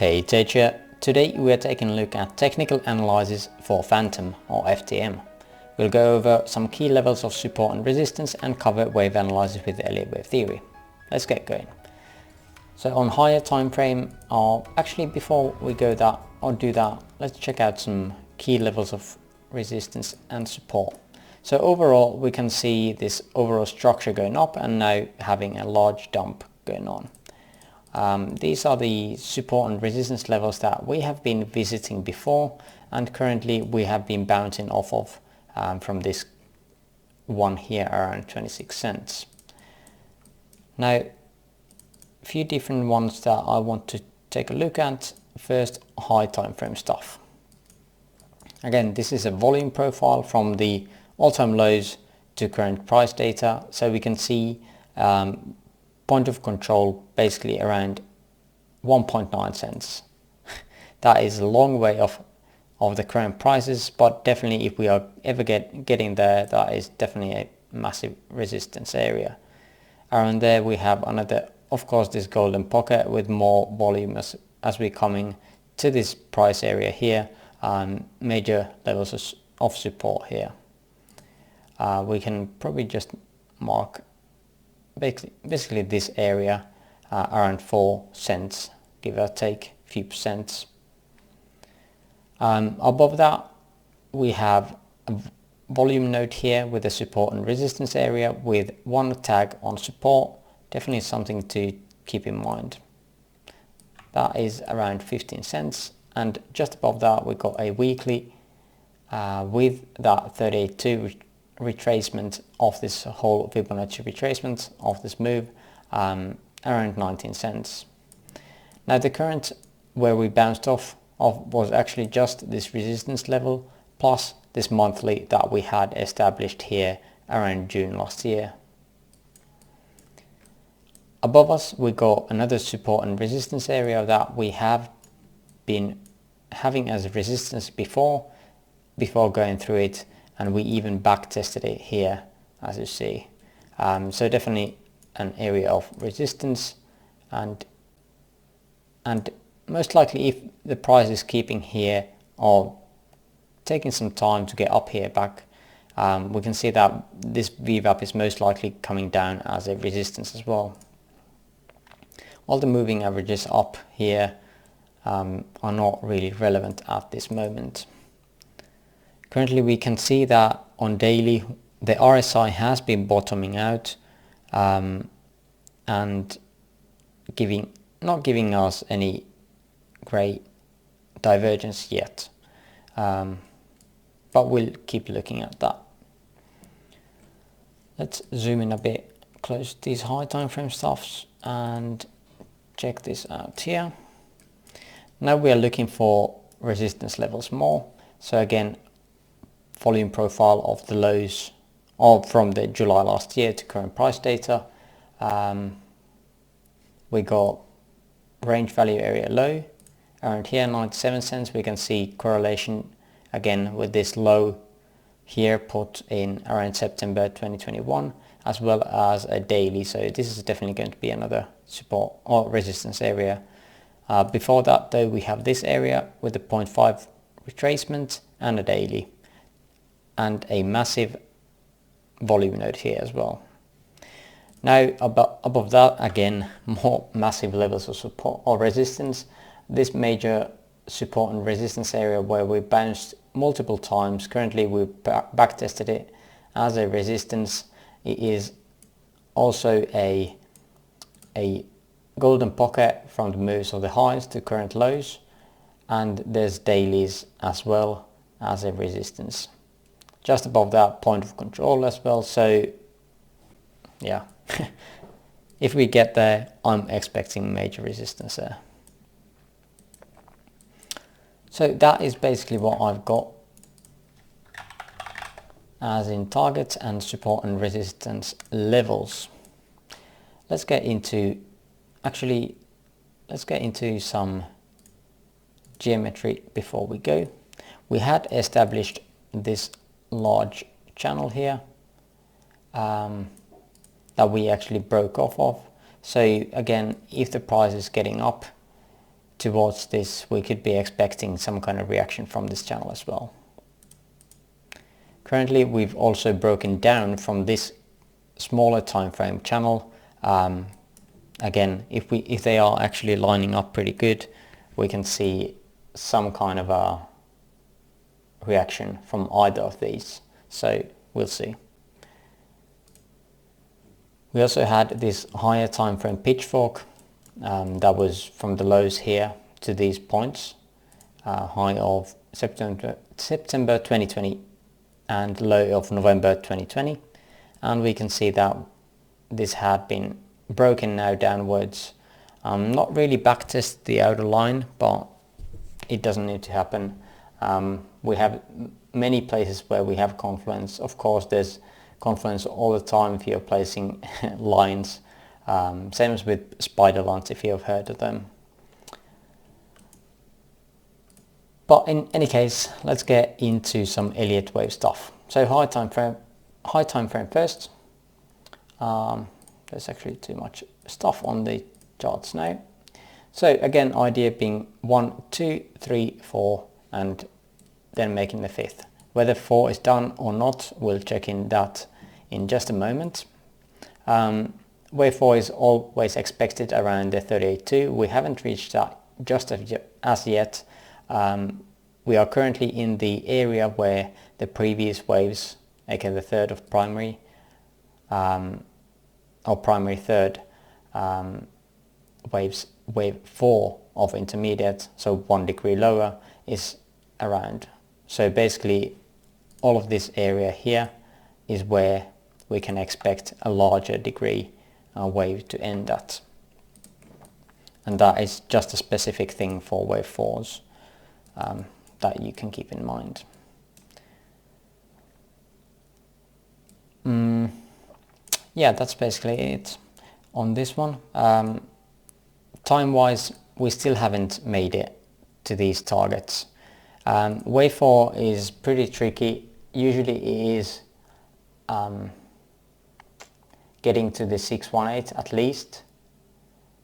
Hey Teacher, today we are taking a look at technical analysis for FANTOM or FTM. We'll go over some key levels of support and resistance and cover wave analysis with the Elliott Wave Theory. Let's get going. So on higher time frame, actually before we go that or do that, let's check out some key levels of resistance and support. So overall we can see this overall structure going up and now having a large dump going on. These are the support and resistance levels that we have been visiting before, and currently we have been bouncing off of from this one here around 26 cents. Now a few different ones that I want to take a look at. First, high time frame stuff. Again, this is a volume profile from the all-time lows to current price data, so we can see point of control basically around 1.9 cents. That is a long way off of the current prices, but definitely if we are ever getting there, that is definitely a massive resistance area. Around there we have another, of course, this golden pocket with more volume as we're coming to this price area here, major levels of support here. We can probably just mark basically this area around 4 cents, give or take a few percent. Above that we have a volume node here with a support and resistance area with one tag on support, definitely something to keep in mind. That is around 15 cents, and just above that we got a weekly with that 38.2 retracement of this whole Fibonacci retracement of this move, around 19 cents. Now the current where we bounced off of was actually just this resistance level plus this monthly that we had established here around June last year. Above us we got another support and resistance area that we have been having as a resistance before going through it, and we even back tested it here, as you see. So definitely an area of resistance, and most likely if the price is keeping here or taking some time to get up here back, we can see that this VWAP is most likely coming down as a resistance as well. All the moving averages up here are not really relevant at this moment. Currently we can see that on daily the RSI has been bottoming out and not giving us any great divergence yet, but we'll keep looking at that. Let's zoom in a bit close to these high time frame stuffs and check this out here. Now we are looking for resistance levels more, so again volume profile of the lows or from the July last year to current price data. We got range value area low around here 97 cents. We can see correlation again with this low here put in around September 2021, as well as a daily, so this is definitely going to be another support or resistance area. Before that though we have this area with the 0.5 retracement and a daily, and a massive volume node here as well. Now above that again more massive levels of support or resistance. This major support and resistance area where we bounced multiple times, currently we back tested it as a resistance. It is also a golden pocket from the moves of the highs to current lows, and there's dailies as well as a resistance. Just above that point of control as well, so yeah, if we get there I'm expecting major resistance there. So that is basically what I've got as in targets and support and resistance levels. Let's get into some geometry before we go. We had established this large channel here that we actually broke off of. So again, if the price is getting up towards this, we could be expecting some kind of reaction from this channel as well. Currently we've also broken down from this smaller time frame channel. Again, if they are actually lining up pretty good, we can see some kind of a reaction from either of these, so we'll see. We also had this higher time frame pitchfork that was from the lows here to these points, high of September 2020 and low of November 2020, and we can see that this had been broken now downwards. Not really backtest the outer line, but it doesn't need to happen. We have many places where we have confluence. Of course there's confluence all the time if you're placing lines, same as with spider lines if you have heard of them. But in any case, let's get into some Elliott Wave stuff. So high time frame first. There's actually too much stuff on the charts now. So again, idea being 1, 2, 3, 4 and then making the fifth. Whether 4 is done or not, we'll check in that in just a moment. Wave 4 is always expected around the 38.2. We haven't reached that just as yet. We are currently in the area where the previous waves, aka the third of primary, or primary third, wave 4 of intermediate, so 1 degree lower, is around. So basically all of this area here is where we can expect a larger degree wave to end at. And that is just a specific thing for wave 4s that you can keep in mind. Yeah, that's basically it on this one. Time wise, we still haven't made it to these targets. Wave 4 is pretty tricky. Usually it is getting to the 618 at least,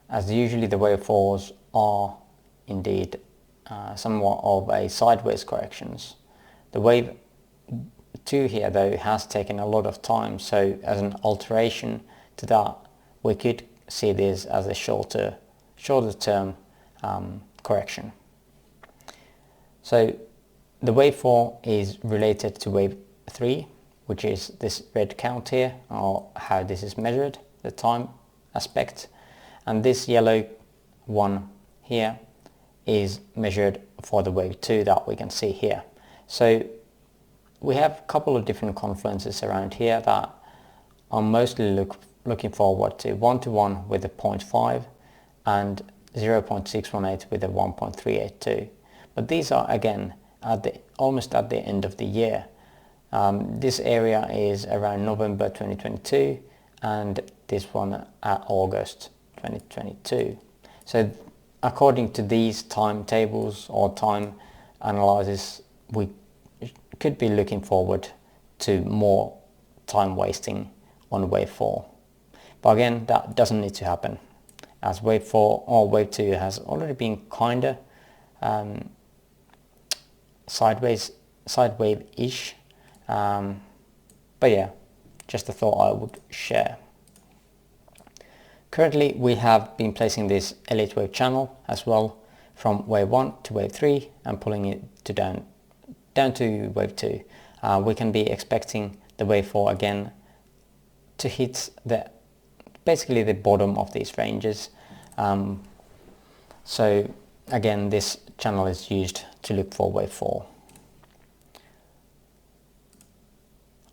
as usually the wave 4s are indeed somewhat of a sideways corrections. The wave 2 here though has taken a lot of time, so as an alteration to that, we could see this as a shorter term correction. So the wave 4 is related to wave 3, which is this red count here, or how this is measured, the time aspect, and this yellow one here is measured for the wave 2 that we can see here. So we have a couple of different confluences around here that I'm mostly looking forward to, 1-to-1 with a 0.5 and 0.618 with a 1.382. But these are again almost at the end of the year. This area is around November 2022 and this one at August 2022. So according to these timetables or time analysis, we could be looking forward to more time wasting on wave 4. But again, that doesn't need to happen, as wave 4 or wave 2 has already been kinda sideways-ish. But yeah, just a thought I would share. Currently we have been placing this Elliott Wave channel as well from wave 1 to wave 3 and pulling it to down to wave 2. We can be expecting the wave 4 again to hit basically the bottom of these ranges. So again, this channel is used to look for wave 4.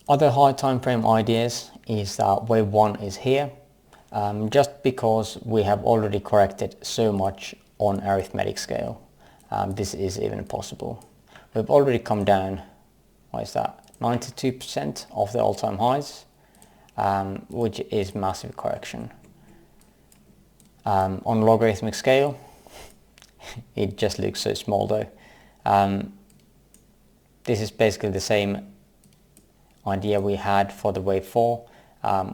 Other high time frame ideas is that wave 1 is here, just because we have already corrected so much on arithmetic scale. This is even possible. We've already come down, what is that, 92% of the all-time highs, which is massive correction. On logarithmic scale, it just looks so small though. This is basically the same idea we had for the wave 4.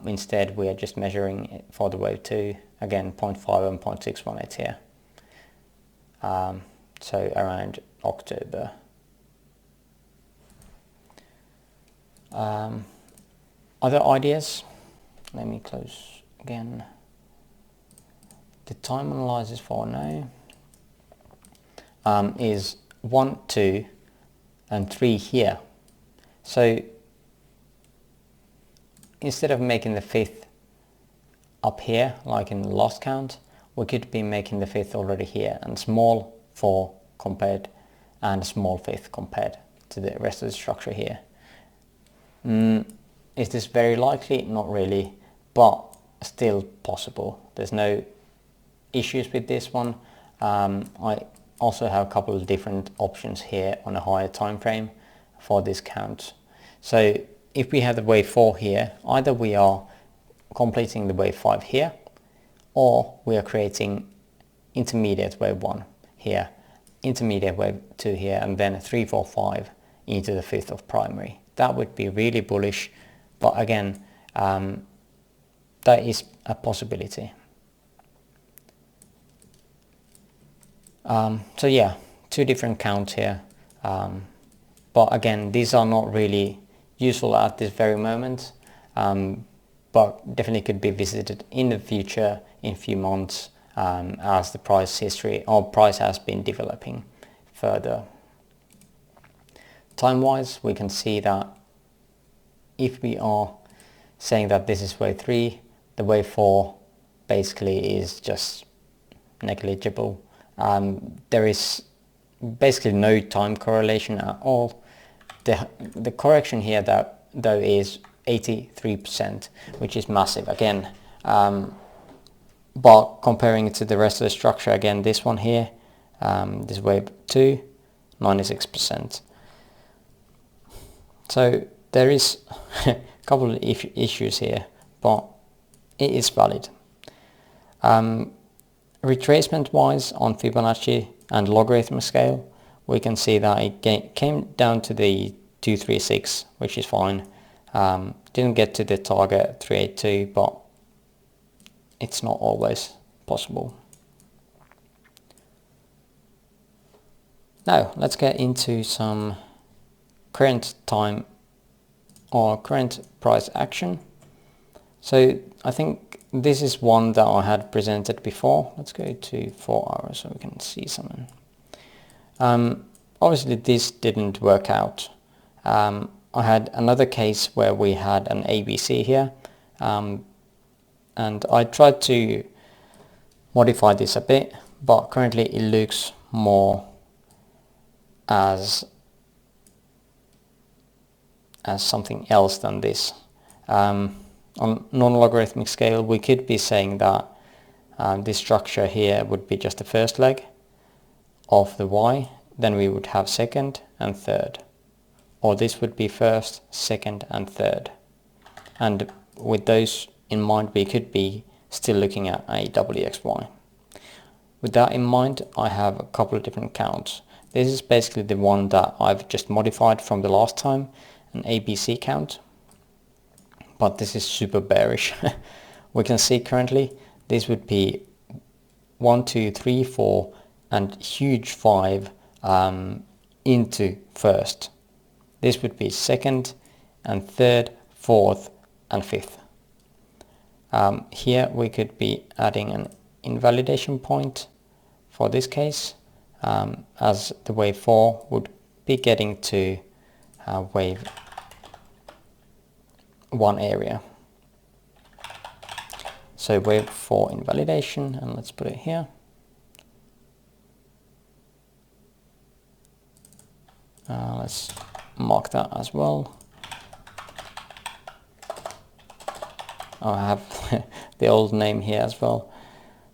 Instead we are just measuring it for the wave 2, again 0.5 and 0.618 here. so around October. Other ideas, let me close again the time analysis for now, is 1, 2 and 3 here. So instead of making the 5th up here like in the last count, we could be making the 5th already here, and small 4 compared and small 5th compared to the rest of the structure here. Is this very likely? Not really, but still possible. There's no issues with this one. I also have a couple of different options here on a higher time frame for this count. So if we have the wave 4 here, either we are completing the wave 5 here, or we are creating intermediate wave 1 here, intermediate wave 2 here, and then 3, 4, 5 into the 5th of primary. That would be really bullish, but again, that is a possibility. So yeah, 2 different counts here, but again, these are not really useful at this very moment, but definitely could be visited in the future in a few months, as the price history or price has been developing further. Time wise, we can see that if we are saying that this is wave 3, the wave 4 basically is just negligible. There is basically no time correlation at all. The correction here though is 83%, which is massive again, but comparing it to the rest of the structure, again this one here, this wave 2, 96%. So there is a couple of issues here, but it is valid. Retracement wise on Fibonacci and logarithmic scale, we can see that it came down to the 236, which is fine. Didn't get to the target 382, but it's not always possible. Now let's get into some current time or current price action. So I think this is one that I had presented before. Let's go to 4 hours so we can see something. Obviously this didn't work out. I had another case where we had an ABC here, and I tried to modify this a bit, but currently it looks more as something else than this. On non-logarithmic scale, we could be saying that this structure here would be just the first leg of the Y, then we would have second and third, or this would be first, second and third, and with those in mind we could be still looking at a WXY. With that in mind, I have a couple of different counts. This is basically the one that I've just modified from the last time, an ABC count, but this is super bearish. We can see currently this would be 1, 2, 3, 4 and huge 5 into first. This would be second and third, fourth and fifth. Here we could be adding an invalidation point for this case, as the wave 4 would be getting to wave 1 area. So wave 4 invalidation, and let's put it here. Let's mark that as well. I have the old name here as well.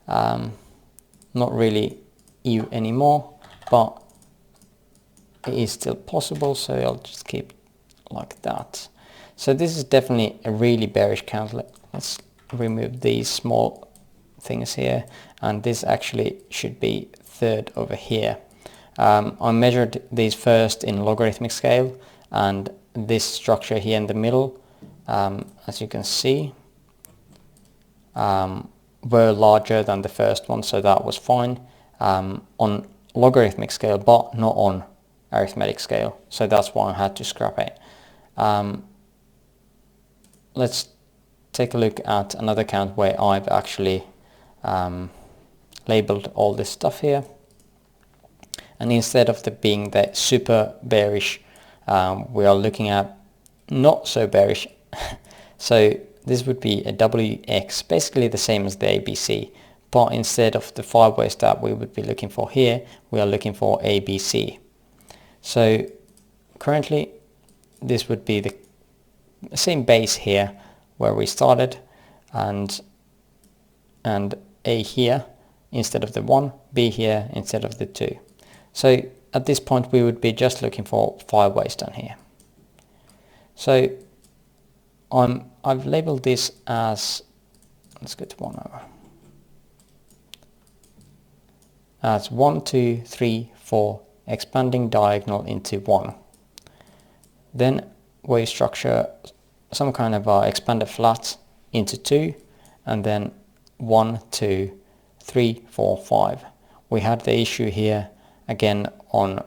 Not really EU anymore, but it is still possible, so I'll just keep like that. So this is definitely a really bearish count. Let's remove these small things here, and this actually should be third over here. I measured these first in logarithmic scale, and this structure here in the middle, as you can see, were larger than the first one, so that was fine. On logarithmic scale but not on arithmetic scale, so that's why I had to scrap it. Let's take a look at another account where I've actually labeled all this stuff here, and instead of being the super bearish, we are looking at not so bearish. So this would be a WX, basically the same as the ABC, but instead of the 5 ways that we would be looking for here, we are looking for ABC. So currently this would be the same base here where we started, and A here instead of the 1, B here instead of the 2. So at this point we would be just looking for 5 ways down here. So I've labeled this as, let's go to 1 hour, as 1, 2, 3, 4 expanding diagonal into 1. Then wave structure some kind of expanded flat into 2, and then 1, 2, 3, 4, 5. We had the issue here again on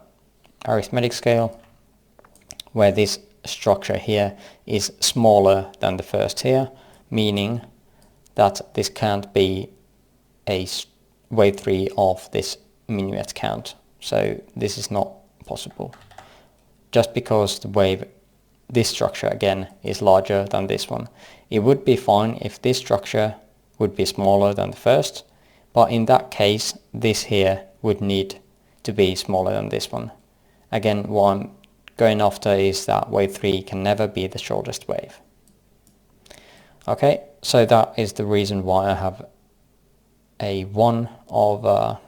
arithmetic scale where this structure here is smaller than the first here, meaning that this can't be a wave 3 of this minuet count. So this is not possible, just because the wave, this structure again is larger than this one. It would be fine if this structure would be smaller than the first, but in that case this here would need to be smaller than this one. Again, what I'm going after is that wave 3 can never be the shortest wave. Okay, so that is the reason why I have a the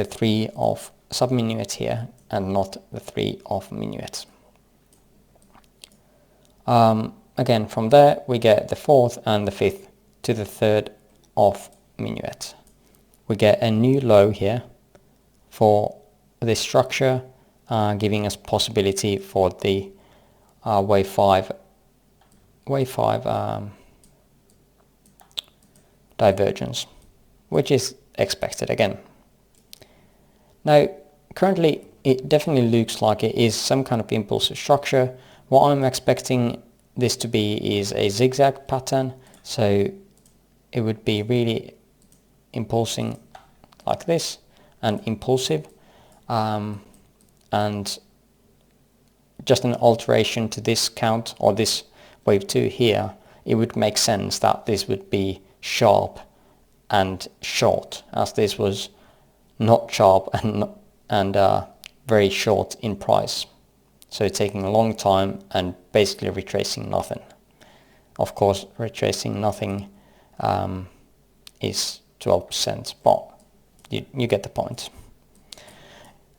3 of subminuet here and not the 3 of minuet. Again, from there we get the 4th and the 5th to the 3rd of minuet. We get a new low here for this structure, giving us possibility for the wave 5 divergence, which is expected again. Now currently it definitely looks like it is some kind of impulsive structure. What I'm expecting this to be is a zigzag pattern, so it would be really impulsing like this and impulsive, and just an alteration to this count or this wave 2 here, it would make sense that this would be sharp and short, as this was not sharp and very short in price, so taking a long time and basically retracing nothing. Of course retracing nothing is 12%, but you get the point.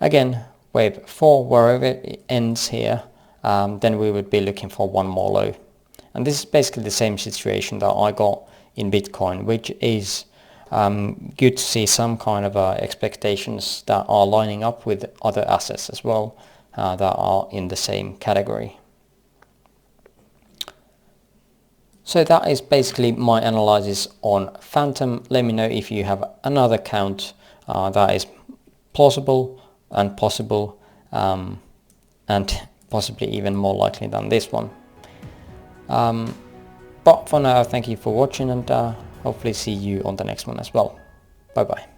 Again, wave 4, wherever it ends here, then we would be looking for one more low, and this is basically the same situation that I got in Bitcoin, which is good to see some kind of expectations that are lining up with other assets as well that are in the same category. So that is basically my analysis on FANTOM. Let me know if you have another count that is plausible and possible, and possibly even more likely than this one. But for now, thank you for watching, and hopefully see you on the next one as well. Bye bye.